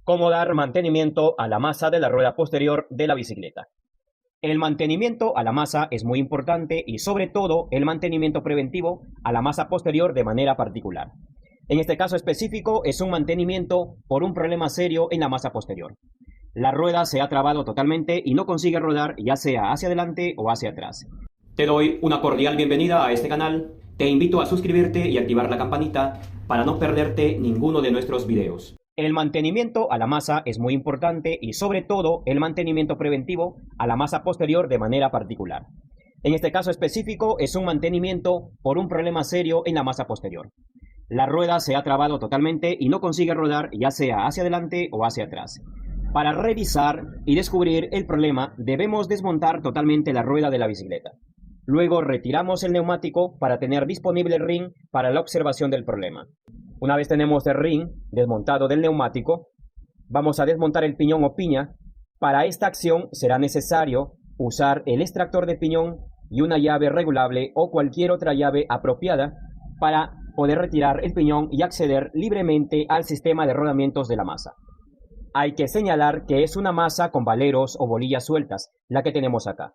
Cómo dar mantenimiento a la masa de la rueda posterior de la bicicleta. El mantenimiento a la masa es muy importante y sobre todo el mantenimiento preventivo a la masa posterior de manera particular. En este caso específico es un mantenimiento por un problema serio en la masa posterior. La rueda se ha trabado totalmente y no consigue rodar ya sea hacia adelante o hacia atrás. Te doy una cordial bienvenida a este canal. Te invito a suscribirte y activar la campanita para no perderte ninguno de nuestros videos. El mantenimiento a la masa es muy importante y sobre todo el mantenimiento preventivo a la masa posterior de manera particular. En este caso específico es un mantenimiento por un problema serio en la masa posterior. La rueda se ha trabado totalmente y no consigue rodar ya sea hacia adelante o hacia atrás. Para revisar y descubrir el problema debemos desmontar totalmente la rueda de la bicicleta. Luego retiramos el neumático para tener disponible el ring para la observación del problema. Una vez tenemos el ring desmontado del neumático, vamos a desmontar el piñón o piña. Para esta acción será necesario usar el extractor de piñón y una llave regulable o cualquier otra llave apropiada para poder retirar el piñón y acceder libremente al sistema de rodamientos de la masa. Hay que señalar que es una masa con valeros o bolillas sueltas, la que tenemos acá.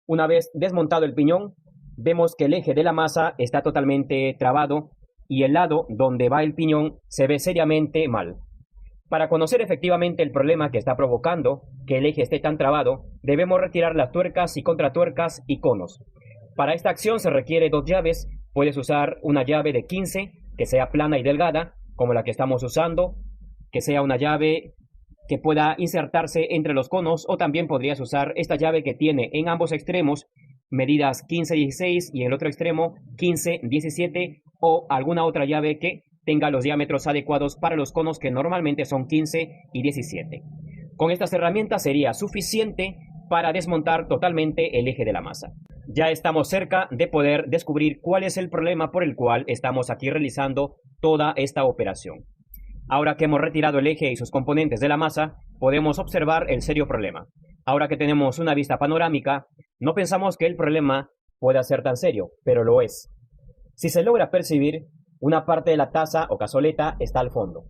Una vez desmontado el piñón, vemos que el eje de la masa está totalmente trabado y el lado donde va el piñón se ve seriamente mal. Para conocer efectivamente el problema que está provocando que el eje esté tan trabado, debemos retirar las tuercas y contratuercas y conos. Para esta acción se requiere dos llaves. Puedes usar una llave de 15 que sea plana y delgada, como la que estamos usando, que sea una llave que pueda insertarse entre los conos, o también podrías usar esta llave que tiene en ambos extremos medidas 15-16 y en el otro extremo 15-17, o alguna otra llave que tenga los diámetros adecuados para los conos, que normalmente son 15 y 17. Con estas herramientas sería suficiente para desmontar totalmente el eje de la masa. Ya estamos cerca de poder descubrir cuál es el problema por el cual estamos aquí realizando toda esta operación. Ahora que hemos retirado el eje y sus componentes de la masa, podemos observar el serio problema. Ahora que tenemos una vista panorámica, no pensamos que el problema pueda ser tan serio, pero lo es. Si se logra percibir, una parte de la taza o cazoleta está al fondo.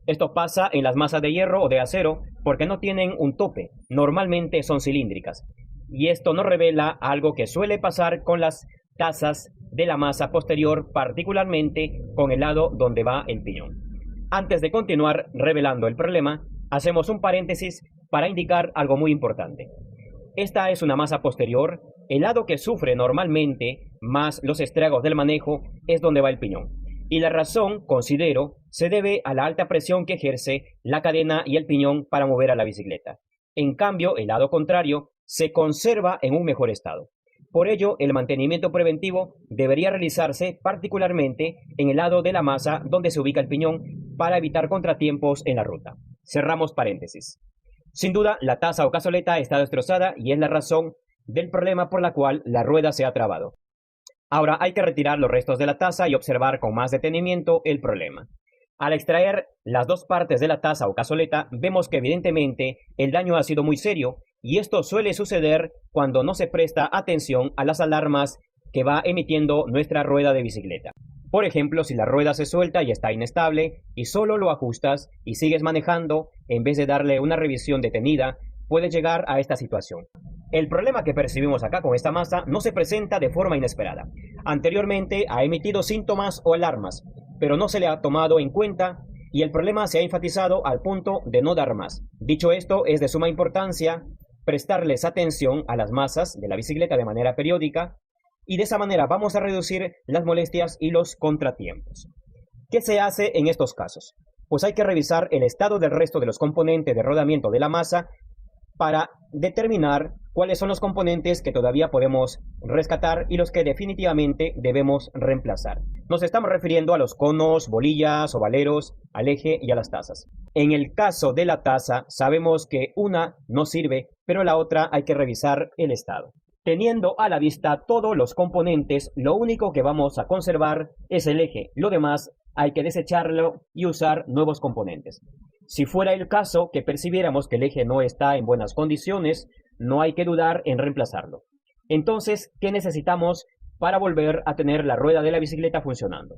Esto pasa en las masas de hierro o de acero porque no tienen un tope, normalmente son cilíndricas. Y esto nos revela algo que suele pasar con las tazas de la masa posterior, particularmente con el lado donde va el piñón. Antes de continuar revelando el problema, hacemos un paréntesis para indicar algo muy importante. Esta es una masa posterior. El lado que sufre normalmente más los estragos del manejo es donde va el piñón. Y la razón, considero, se debe a la alta presión que ejerce la cadena y el piñón para mover a la bicicleta. En cambio, el lado contrario se conserva en un mejor estado. Por ello, el mantenimiento preventivo debería realizarse particularmente en el lado de la masa donde se ubica el piñón para evitar contratiempos en la ruta. Cerramos paréntesis. Sin duda, la taza o cazoleta está destrozada y es la razón del problema por la cual la rueda se ha trabado. Ahora hay que retirar los restos de la taza y observar con más detenimiento el problema. Al extraer las dos partes de la taza o cazoleta, vemos que evidentemente el daño ha sido muy serio, y esto suele suceder cuando no se presta atención a las alarmas que va emitiendo nuestra rueda de bicicleta. Por ejemplo, si la rueda se suelta y está inestable y solo lo ajustas y sigues manejando en vez de darle una revisión detenida, puedes llegar a esta situación. El problema que percibimos acá con esta masa no se presenta de forma inesperada. Anteriormente ha emitido síntomas o alarmas, pero no se le ha tomado en cuenta y el problema se ha enfatizado al punto de no dar más. Dicho esto, es de suma importancia prestarles atención a las masas de la bicicleta de manera periódica, y de esa manera vamos a reducir las molestias y los contratiempos. ¿Qué se hace en estos casos? Pues hay que revisar el estado del resto de los componentes de rodamiento de la masa para determinar cuáles son los componentes que todavía podemos rescatar y los que definitivamente debemos reemplazar. Nos estamos refiriendo a los conos, bolillas o valeros, al eje y a las tazas. En el caso de la taza, sabemos que una no sirve, pero la otra hay que revisar el estado. Teniendo a la vista todos los componentes, lo único que vamos a conservar es el eje. Lo demás hay que desecharlo y usar nuevos componentes. Si fuera el caso que percibiéramos que el eje no está en buenas condiciones, no hay que dudar en reemplazarlo. Entonces, ¿qué necesitamos para volver a tener la rueda de la bicicleta funcionando?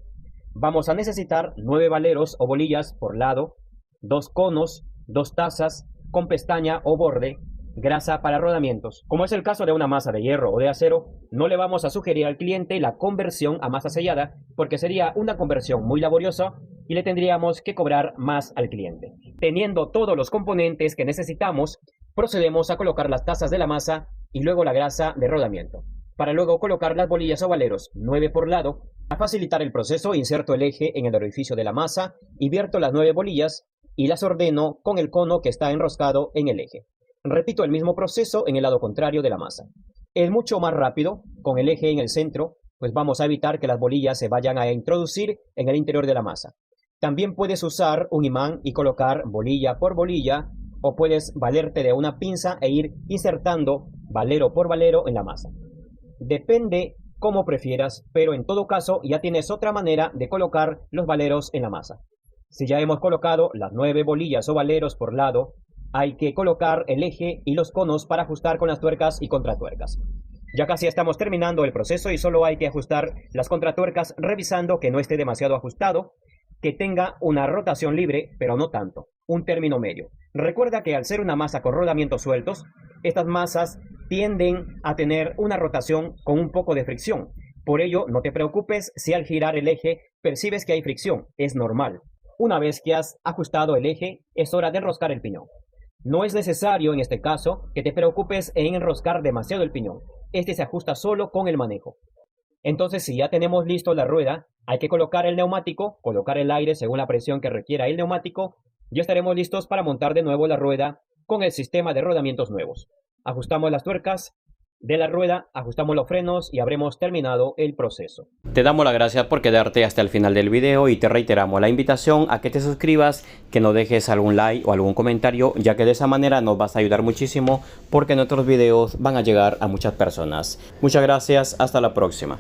Vamos a necesitar 9 valeros o bolillas por lado, 2 conos, 2 tazas con pestaña o borde, grasa para rodamientos. Como es el caso de una masa de hierro o de acero, no le vamos a sugerir al cliente la conversión a masa sellada porque sería una conversión muy laboriosa y le tendríamos que cobrar más al cliente. Teniendo todos los componentes que necesitamos, procedemos a colocar las tazas de la masa y luego la grasa de rodamiento. Para luego colocar las bolillas o valeros, 9 por lado. Para facilitar el proceso, inserto el eje en el orificio de la masa y vierto las 9 bolillas y las ordeno con el cono que está enroscado en el eje. Repito el mismo proceso en el lado contrario de la masa. Es mucho más rápido con el eje en el centro, pues vamos a evitar que las bolillas se vayan a introducir en el interior de la masa. También puedes usar un imán y colocar bolilla por bolilla, o puedes valerte de una pinza e ir insertando valero por valero en la masa. Depende cómo prefieras, pero en todo caso ya tienes otra manera de colocar los valeros en la masa. Si ya hemos colocado las 9 bolillas o valeros por lado, hay que colocar el eje y los conos para ajustar con las tuercas y contratuercas. Ya casi estamos terminando el proceso y solo hay que ajustar las contratuercas revisando que no esté demasiado ajustado, que tenga una rotación libre, pero no tanto, un término medio. Recuerda que al ser una masa con rodamientos sueltos, estas masas tienden a tener una rotación con un poco de fricción. Por ello, no te preocupes si al girar el eje percibes que hay fricción, es normal. Una vez que has ajustado el eje, es hora de enroscar el piñón. No es necesario en este caso que te preocupes en enroscar demasiado el piñón. Este se ajusta solo con el manejo. Entonces, si ya tenemos listo la rueda, hay que colocar el neumático, colocar el aire según la presión que requiera el neumático. Ya estaremos listos para montar de nuevo la rueda con el sistema de rodamientos nuevos. Ajustamos las tuercas de la rueda, ajustamos los frenos y habremos terminado el proceso. Te damos las gracias por quedarte hasta el final del video y te reiteramos la invitación a que te suscribas, que nos dejes algún like o algún comentario, ya que de esa manera nos vas a ayudar muchísimo porque nuestros videos van a llegar a muchas personas. Muchas gracias, hasta la próxima.